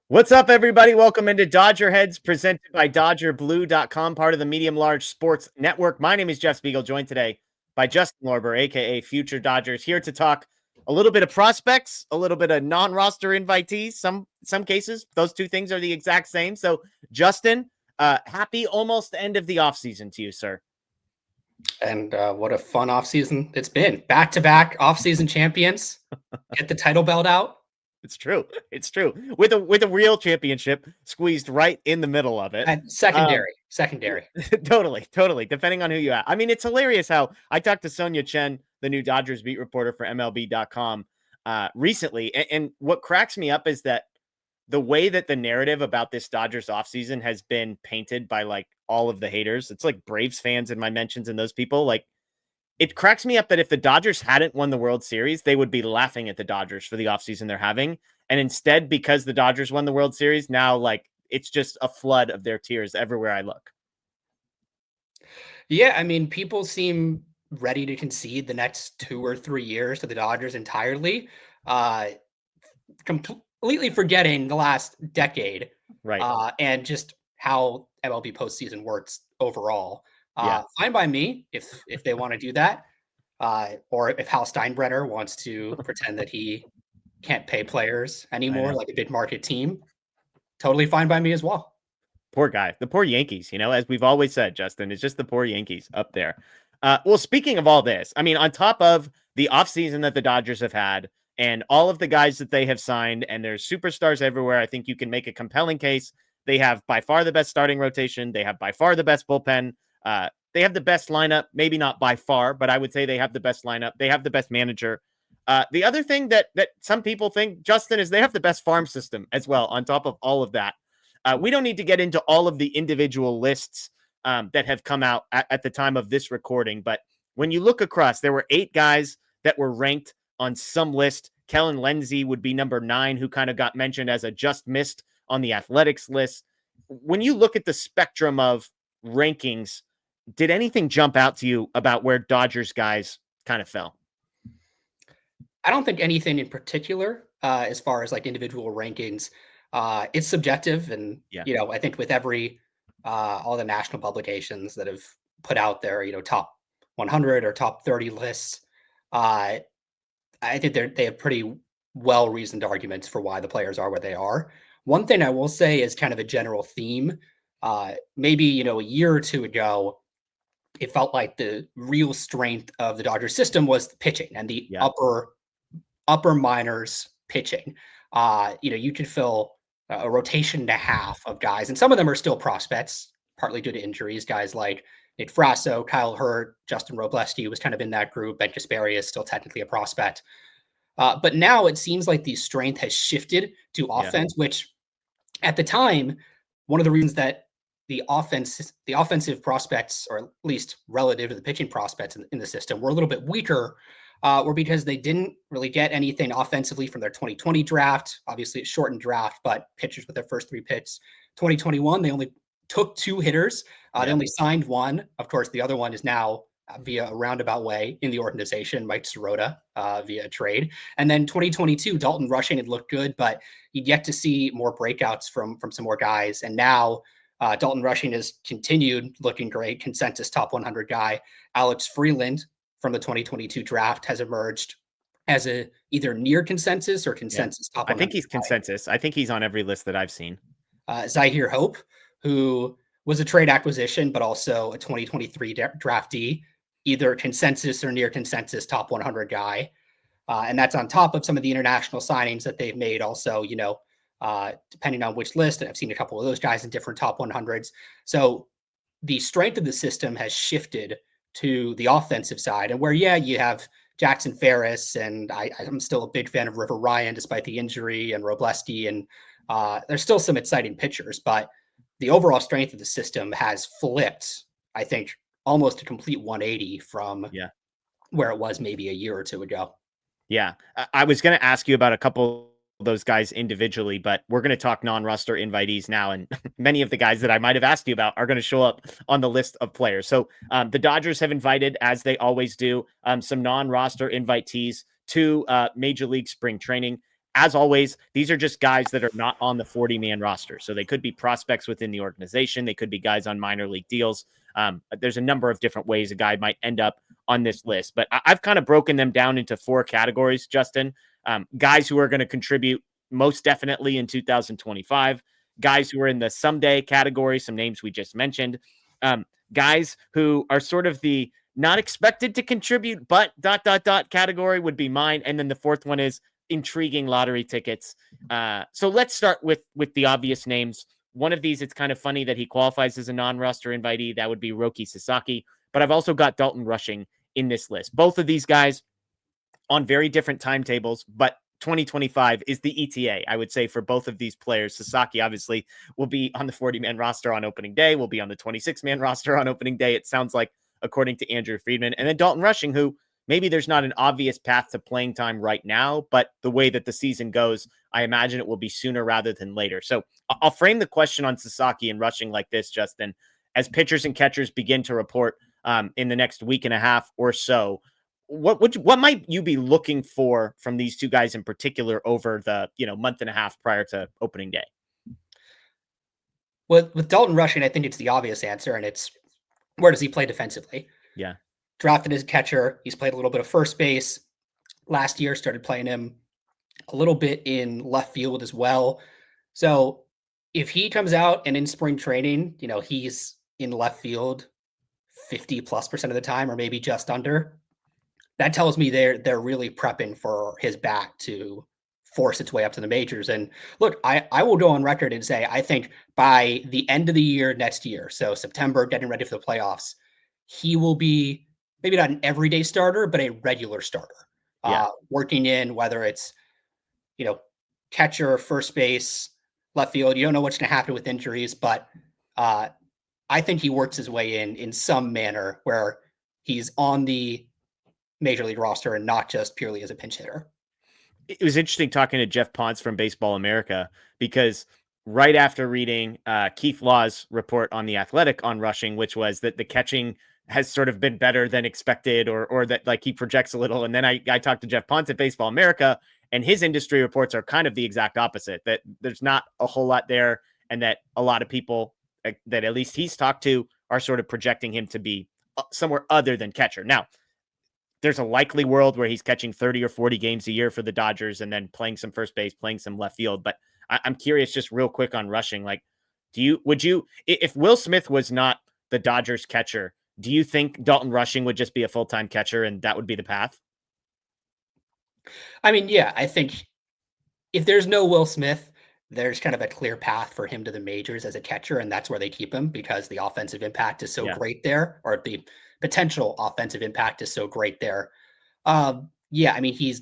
What's up, everybody? Welcome into DodgerHeads, presented by DodgerBlue.com, part of the Medium Large Sports Network. My name is Jeff Spiegel, joined today by Justin Lorber, aka Future Dodgers, here to talk a little bit of prospects, a little bit of non-roster invitees. Some cases, those two things are the exact same. So, Justin, happy almost end of the offseason to you, sir. And what a fun offseason it's been. Back-to-back offseason champions. Get the title belt out. It's true. It's true. With a real championship squeezed right in the middle of it. And secondary. Totally. Depending on who you ask. I mean, it's hilarious how I talked to Sonia Chen, the new Dodgers beat reporter for MLB.com, recently. And what cracks me up is that the way that the narrative about this Dodgers offseason has been painted by like all of the haters. It's like Braves fans in my mentions and those people. Like, it cracks me up that if the Dodgers hadn't won the World Series, they would be laughing at the Dodgers for the offseason they're having. And instead, because the Dodgers won the World Series, now like it's just a flood of their tears everywhere I look. Yeah, I mean, people seem ready to concede the next 2 or 3 years to the Dodgers entirely, completely forgetting the last decade, Right. and just how MLB postseason works overall. Yeah. Fine by me if they want to do that, or if Hal Steinbrenner wants to pretend that he can't pay players anymore like a big market team. Totally fine by me as well. Poor guy. The poor Yankees, as we've always said, Justin, it's just the poor Yankees up there. Well, speaking of all this, I mean, on top of the offseason that the Dodgers have had and all of the guys that they have signed, and there's superstars everywhere, I think you can make a compelling case. They have by far the best starting rotation. They have by far the best bullpen. They have the best lineup, maybe not by far, but I would say they have the best lineup. They have the best manager. The other thing that some people think, Justin, is they have the best farm system as well, on top of all of that. We don't need to get into all of the individual lists that have come out at the time of this recording, but when you look across, there were 8 guys that were ranked on some list. Kellen Lindsay would be number 9, who kind of got mentioned as a just missed on the athletics list. When you look at the spectrum of rankings, did anything jump out to you about where Dodgers guys kind of fell? I don't think anything in particular, as far as like individual rankings. It's subjective, and I think with every all the national publications that have put out their top 100 or top 30 lists, I think they have pretty well reasoned arguments for why the players are where they are. One thing I will say is kind of a general theme. Maybe a year or two ago, it felt like the real strength of the Dodgers system was the pitching and the upper minors pitching. You could fill a rotation and a half of guys, and some of them are still prospects, partly due to injuries. Guys like Nate Frasso, Kyle Hurt, Justin Robleski was kind of in that group. Ben Caspary is still technically a prospect. But now it seems like the strength has shifted to offense, which at the time, one of the reasons that the offensive prospects, or at least relative to the pitching prospects in the system, were a little bit weaker, were because they didn't really get anything offensively from their 2020 draft. Obviously, it's shortened draft, but pitchers with their first 3 picks. 2021, they only took 2 hitters. They only signed 1. Of course, the other one is now via a roundabout way in the organization, Mike Sirota, via a trade. And then 2022, Dalton Rushing had looked good, but you'd yet to see more breakouts from some more guys. And now Dalton Rushing has continued looking great, consensus top 100 guy. Alex Freeland from the 2022 draft has emerged as a either near consensus or consensus top 100 I think he's consensus. I think he's on every list that I've seen. Zyhir Hope, who was a trade acquisition, but also a 2023 draftee, either consensus or near consensus top 100 guy. And that's on top of some of the international signings that they've made also, depending on which list. And I've seen a couple of those guys in different top 100s. So the strength of the system has shifted to the offensive side. And where, you have Jackson Ferris, and I'm still a big fan of River Ryan, despite the injury, and Robleski, and there's still some exciting pitchers, but the overall strength of the system has flipped, I think, almost a complete 180 from where it was maybe a year or 2 ago. Yeah. I was going to ask you about a couple of those guys individually, but we're going to talk non-roster invitees now. And many of the guys that I might have asked you about are going to show up on the list of players. So the Dodgers have invited, as they always do, some non-roster invitees to Major League Spring Training. as always, these are just guys that are not on the 40-man roster. So they could be prospects within the organization. They could be guys on minor league deals. There's a number of different ways a guy might end up on this list, but I've kind of broken them down into 4 categories, Justin. Guys who are going to contribute most definitely in 2025, guys who are in the someday category, some names we just mentioned, guys who are sort of the not expected to contribute, but ... category would be mine. And then the 4th one is intriguing lottery tickets. So let's start with the obvious names. One of these, it's kind of funny that he qualifies as a non-roster invitee. That would be Roki Sasaki. But I've also got Dalton Rushing in this list. Both of these guys on very different timetables, but 2025 is the ETA, I would say, for both of these players. Sasaki obviously will be on the 40-man roster on opening day, will be on the 26-man roster on opening day, it sounds like, according to Andrew Friedman. And then Dalton Rushing, who maybe there's not an obvious path to playing time right now, but the way that the season goes, I imagine it will be sooner rather than later. So I'll frame the question on Sasaki and Rushing like this, Justin. As pitchers and catchers begin to report in the next week and a half or so, what might you be looking for from these 2 guys in particular over the month and a half prior to opening day? Well, with Dalton Rushing, I think it's the obvious answer, and it's where does he play defensively? Yeah. Drafted as a catcher. He's played a little bit of first base last year, started playing him a little bit in left field as well. So if he comes out and in spring training, he's in left field 50+% of the time, or maybe just under, that tells me they're really prepping for his bat to force its way up to the majors. And look, I will go on record and say, I think by the end of the year next year, so September, getting ready for the playoffs, he will be maybe not an everyday starter, but a regular starter. Working in, whether it's, catcher, first base, left field. You don't know what's going to happen with injuries, but I think he works his way in some manner where he's on the major league roster and not just purely as a pinch hitter. It was interesting talking to Jeff Ponce from Baseball America, because right after reading Keith Law's report on The Athletic on Rushing, which was that the catching has sort of been better than expected, or that like he projects a little. And then I talked to Jeff Ponce at Baseball America, and his industry reports are kind of the exact opposite, that there's not a whole lot there. And that a lot of people that at least he's talked to are sort of projecting him to be somewhere other than catcher. Now, there's a likely world where he's catching 30 or 40 games a year for the Dodgers and then playing some first base, playing some left field. But I'm curious, just real quick on Rushing, like, would you, if Will Smith was not the Dodgers catcher, do you think Dalton Rushing would just be a full-time catcher and that would be the path? I mean, yeah, I think if there's no Will Smith, there's kind of a clear path for him to the majors as a catcher, and that's where they keep him because the offensive impact is so great there, or the potential offensive impact is so great there. Yeah, I mean, he's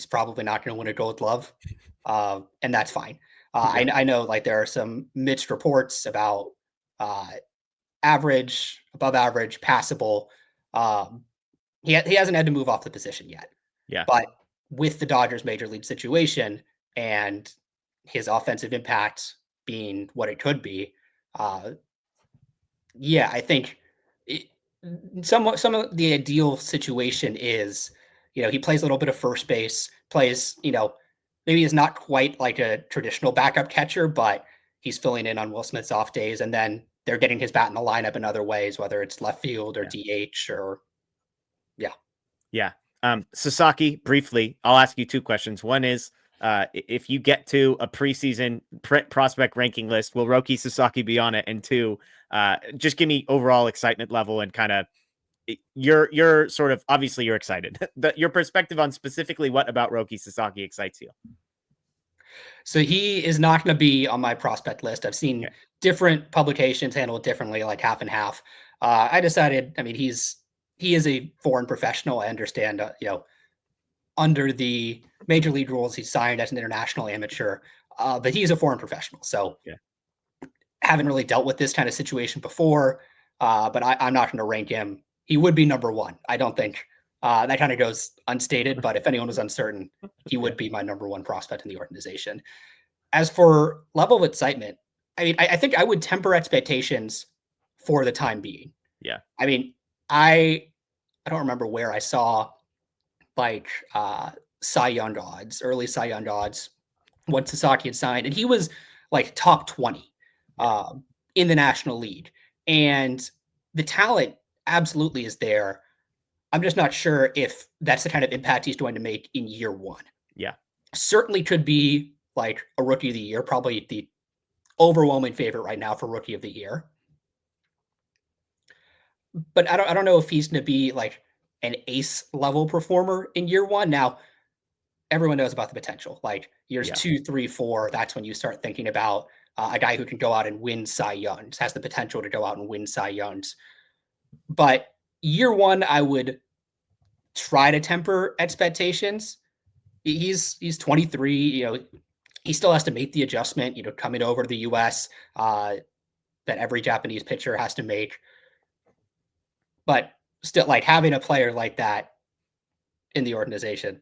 probably not going to win a Gold Glove, and that's fine. I know, like, there are some mixed reports about average, above average, passable. He hasn't had to move off the position yet. Yeah. But with the Dodgers major league situation and his offensive impact being what it could be, yeah, I think some of the ideal situation is, he plays a little bit of first base, plays, maybe is not quite like a traditional backup catcher, but he's filling in on Will Smith's off days, and then they're getting his bat in the lineup in other ways, whether it's left field or DH or Yeah. Sasaki, briefly, I'll ask you 2 questions. One is, if you get to a preseason prospect ranking list, will Roki Sasaki be on it? And 2, just give me overall excitement level and kind of you're sort of, obviously you're excited. Your perspective on specifically what about Roki Sasaki excites you. So he is not going to be on my prospect list. I've seen different publications handle it differently, like half and half. I decided, I mean, he is a foreign professional. I understand, under the major league rules, he's signed as an international amateur, but he's a foreign professional. So haven't really dealt with this kind of situation before, but I'm not going to rank him. He would be number 1. I don't think that kind of goes unstated, but if anyone was uncertain, he would be my number 1 prospect in the organization. As for level of excitement, I mean, I think I would temper expectations for the time being. Yeah. I mean, I don't remember where I saw like Cy Young odds, early Cy Young odds, when Sasaki had signed, and he was like top 20 in the National League. And the talent absolutely is there. I'm just not sure if that's the kind of impact he's going to make in year one. Yeah. Certainly could be like a Rookie of the Year, probably the overwhelming favorite right now for Rookie of the Year. But I don't know if he's going to be like an ace level performer in year one. Now, everyone knows about the potential. Like years 2, 3, 4, that's when you start thinking about a guy who can go out and win Cy Youngs, has the potential to go out and win Cy Youngs. But year one, I would try to temper expectations. He's 23. You know, he still has to make the adjustment. You know, coming over to the U.S. That every Japanese pitcher has to make. But still, like having a player like that in the organization,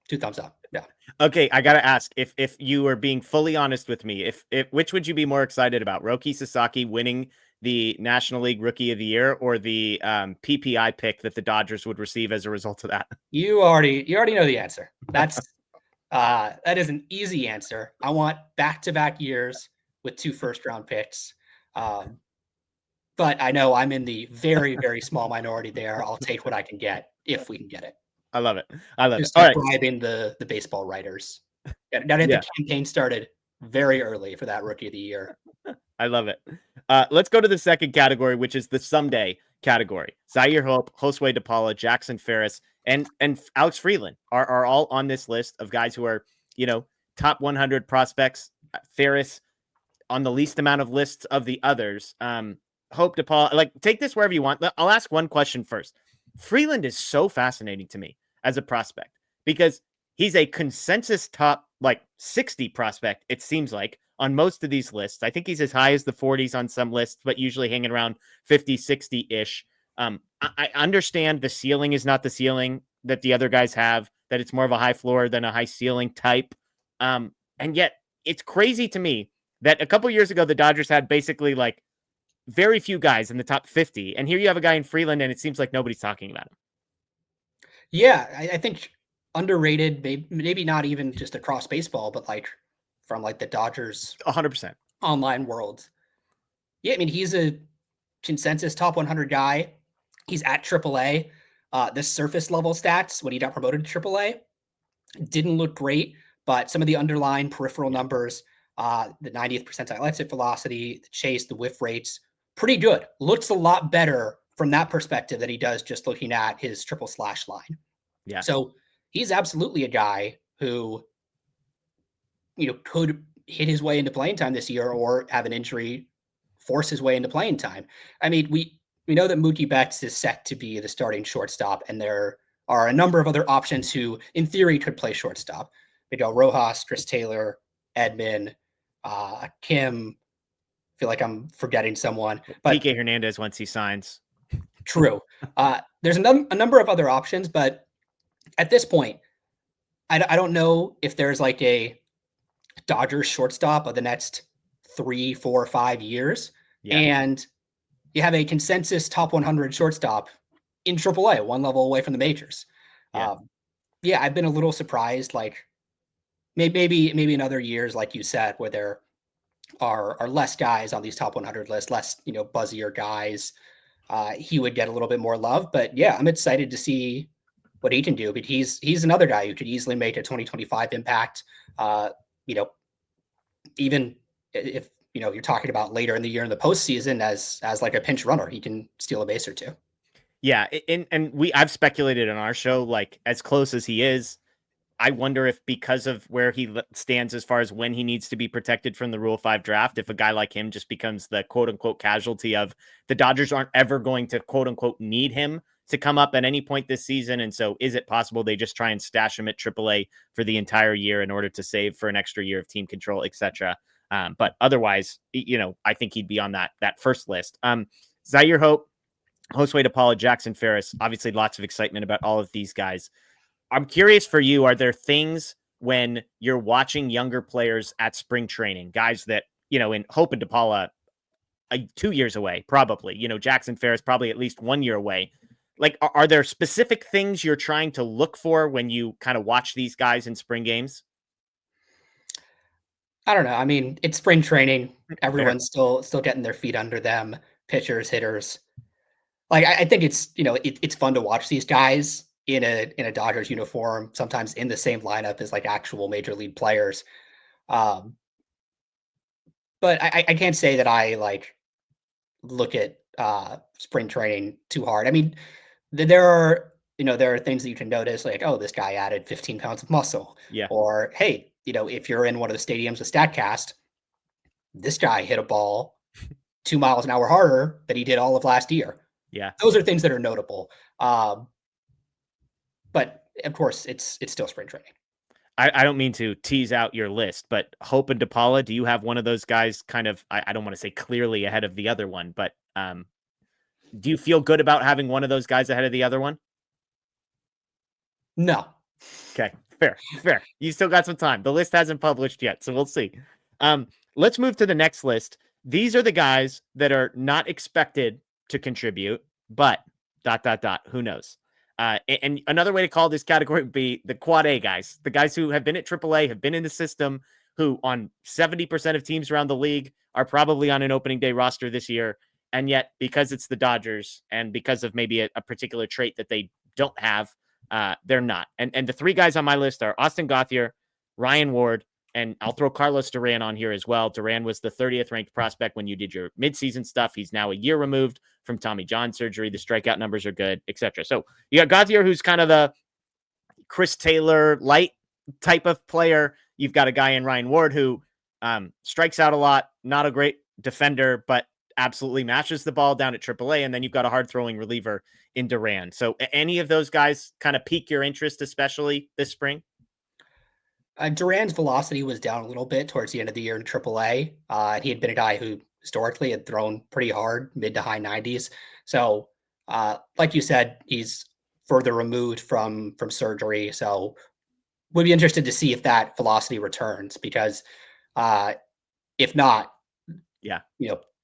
2 thumbs up. Yeah. Okay, I gotta ask if you were being fully honest with me, if which would you be more excited about, Roki Sasaki winning the National League Rookie of the Year or the PPI pick that the Dodgers would receive as a result of that? You already know the answer. That's that is an easy answer. I want back-to-back years with 2 first-round picks. But I know I'm in the very, very small minority there. I'll take what I can get if we can get it. I love it. I love Just it. All right. bribing the baseball writers. Got to get the campaign started very early for that Rookie of the Year. I love it. Let's go to the second category, which is the someday category. Zyhir Hope, Josue De Paula, Jackson Ferris, and Alex Freeland are all on this list of guys who are, you know, top 100 prospects. Ferris on the least amount of lists of the others. Hope, De Paula, like take this wherever you want. I'll ask one question first. Freeland is so fascinating to me as a prospect because he's a consensus top like 60 prospect, it seems like, on most of these lists. I think he's as high as the 40s on some lists, but usually hanging around 50, 60-ish. I understand the ceiling is not the ceiling that the other guys have, that it's more of a high floor than a high ceiling type. And yet it's crazy to me that a couple years ago, the Dodgers had basically like very few guys in the top 50. And here you have a guy in Freeland, and it seems like nobody's talking about him. Yeah, I think underrated, maybe not even just across baseball, but like from like the Dodgers 100% online world. Yeah, I mean, he's a consensus top 100 guy. He's at AAA. The surface level stats when he got promoted to AAA didn't look great, but some of the underlying peripheral numbers, the 90th percentile exit velocity, the chase, the whiff rates, pretty good. Looks a lot better from that perspective than he does just looking at his triple slash line. Yeah. So he's absolutely a guy who, you know, could hit his way into playing time this year or have an injury force his way into playing time. I mean, we know that Mookie Betts is set to be the starting shortstop, and there are a number of other options who, in theory, could play shortstop. Miguel Rojas, Chris Taylor, Edman, Kim. I feel like I'm forgetting someone. But Kike Hernandez once he signs. True. There's a number of other options, but at this point, I don't know if there's like a Dodgers shortstop of the next 3, 4, 5 years. Yeah. And you have a consensus top 100 shortstop in AAA, one level away from the majors. Yeah. I've been a little surprised. Like maybe in other years, like you said, where there are less guys on these top 100 lists, less, you know, buzzier guys, he would get a little bit more love. But yeah, I'm excited to see what he can do. But he's another guy who could easily make a 2025 impact. You know, even if, you know, you're talking about later in the year in the postseason as like a pinch runner, he can steal a base or two. Yeah, and I've speculated on our show, like as close as he is, I wonder if because of where he stands as far as when he needs to be protected from the Rule 5 draft, if a guy like him just becomes the quote unquote casualty of the Dodgers aren't ever going to quote unquote need him to come up at any point this season. And so is it possible they just try and stash him at AAA for the entire year in order to save for an extra year of team control, etc. But otherwise, you know, I think he'd be on that first list. Zyhir Hope, Josue De Paula, Jackson Ferris, obviously lots of excitement about all of these guys. I'm curious for you, are there things when you're watching younger players at spring training, guys that, you know, in Hope and De Paula, 2 years away, probably, you know, Jackson Ferris, probably at least 1 year away. like, are there specific things you're trying to look for when you kind of watch these guys in spring games? I don't know. I mean, it's spring training. Fair. Everyone's still getting their feet under them. Pitchers, hitters. Like I think it's it's fun to watch these guys in a Dodgers uniform, sometimes in the same lineup as like actual major league players. Um, but I can't say that I like look at spring training too hard. I mean, there are there are things that you can notice like, oh, this guy added 15 pounds of muscle, Yeah. or hey, if you're in one of the stadiums with Statcast, this guy hit a ball 2 miles an hour harder than he did all of last year. Yeah. Those are things that are notable. But of course, it's still spring training. I don't mean to tease out your list, but Hope and De Paula, do you have one of those guys kind of, I don't want to say clearly ahead of the other one, but do you feel good about having one of those guys ahead of the other one? No. Okay, fair, fair. You still got some time. The list hasn't published yet, so we'll see. Let's move to the next list. These are the guys that are not expected to contribute, but ... Who knows? And another way to call this category would be the quad A guys, the guys who have been at AAA, have been in the system, who on 70% of teams around the league are probably on an opening day roster this year. And yet, because it's the Dodgers and because of maybe a particular trait that they don't have, they're not. And the three guys on my list are Austin Gauthier, Ryan Ward, and I'll throw Carlos Duran on here as well. Duran was the 30th ranked prospect when you did your midseason stuff. He's now a year removed from Tommy John surgery. The strikeout numbers are good, etc. So you got Gauthier, who's kind of the Chris Taylor light type of player. You've got a guy in Ryan Ward who strikes out a lot, not a great defender, but absolutely mashes the ball down at AAA. And then you've got a hard throwing reliever in Duran. So any of those guys kind of pique your interest, especially this spring? Duran's velocity was down a little bit towards the end of the year in AAA. He had been a guy who historically had thrown pretty hard, mid to high 90s. So, like you said, he's further removed from surgery. So, would be interested to see if that velocity returns because if not, Yeah,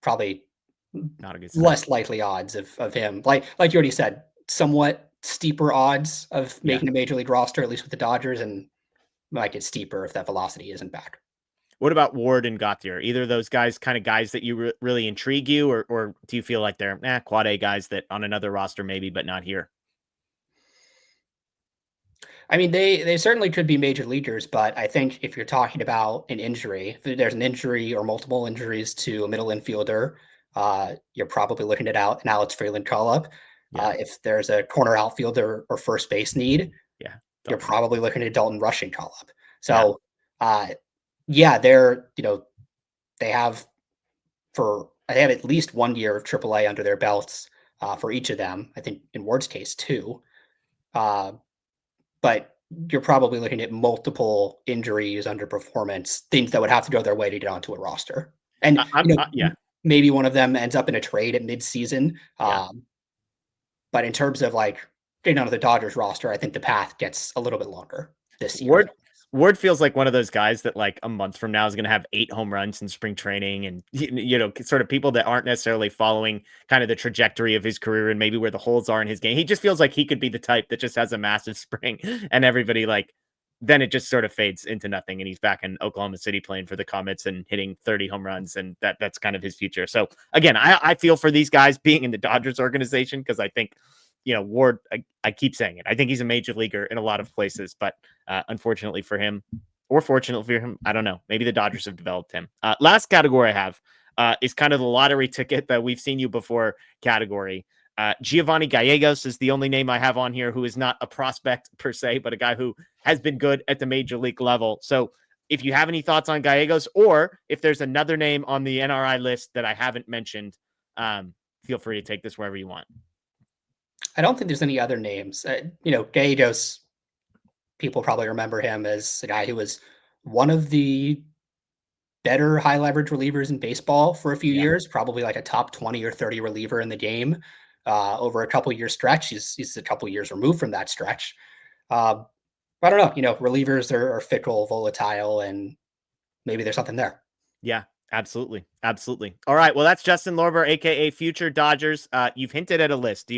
probably not a good sign. less likely odds of him. Like you already said, somewhat steeper odds of Yeah. making a major league roster, at least with the Dodgers, and might get steeper if that velocity isn't back. What about Ward and Gauthier? Either of those guys kind of guys that you really intrigue you, or do you feel like they're quad A guys that on another roster maybe, but not here? I mean, they certainly could be major leaguers, but I think if you're talking about an injury, if there's an injury or multiple injuries to a middle infielder, you're probably looking at an Alex Freeland call up. Yeah. If there's a corner outfielder or first base need, Yeah. you're probably looking at Dalton Rushing call up. Yeah. So, yeah, they have they have at least 1 year of AAA under their belts for each of them. I think in Ward's case, two. But you're probably looking at multiple injuries, underperformance, things that would have to go their way to get onto a roster. And Yeah. maybe one of them ends up in a trade at midseason. Yeah. But in terms of like getting onto the Dodgers roster, I think the path gets a little bit longer this year. Ward feels like one of those guys that like a month from now is going to have 8 home runs in spring training, and sort of people that aren't necessarily following kind of the trajectory of his career and maybe where the holes are in his game. He just feels like he could be the type that just has a massive spring and everybody like then it just sort of fades into nothing and he's back in Oklahoma City playing for the Comets and hitting 30 home runs, and that's kind of his future. So again, I feel for these guys being in the Dodgers organization because I think Ward, I keep saying it. I think he's a major leaguer in a lot of places, but unfortunately for him, or fortunately for him, I don't know. Maybe the Dodgers have developed him. Last category I have is kind of the lottery ticket that we've seen you before category. Giovanni Gallegos is the only name I have on here who is not a prospect per se, but a guy who has been good at the major league level. So if you have any thoughts on Gallegos, or if there's another name on the NRI list that I haven't mentioned, feel free to take this wherever you want. I don't think there's any other names. Gallegos, people probably remember him as a guy who was one of the better high leverage relievers in baseball for a few years, probably like a top 20 or 30 reliever in the game over a couple year stretch. He's a couple years removed from that stretch. I don't know. Relievers are fickle, volatile, and maybe there's something there. Yeah. Absolutely. Absolutely. All right. Well, that's Justin Lorber, aka Future Dodgers. You've hinted at a list.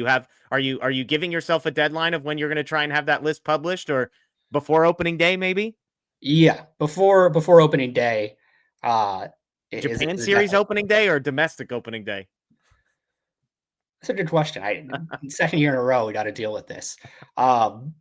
Are you giving yourself a deadline of when you're going to try and have that list published, or before opening day, maybe? Yeah, before opening day. Japan Is it series definitely opening day or domestic opening day? that's a good question. Second year in a row, we got to deal with this.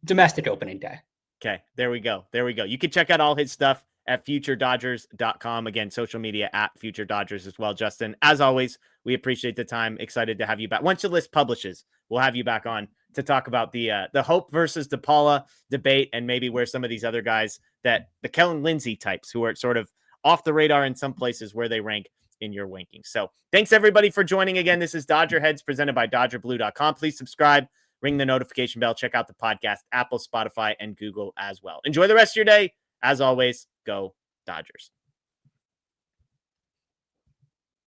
Domestic opening day. Okay, there we go. There we go. You can check out all his stuff at futuredodgers.com. Again, social media at Future Dodgers as well. Justin, as always, we appreciate the time. Excited to have you back. Once the list publishes, we'll have you back on to talk about the Hope versus De Paula debate, and maybe where some of these other guys, that the Kellen Lindsay types who are sort of off the radar in some places, where they rank in your rankings. So thanks everybody for joining again. This is Dodger Heads presented by DodgerBlue.com. Please subscribe, ring the notification bell, check out the podcast, Apple, Spotify, and Google as well. Enjoy the rest of your day. As always, go Dodgers.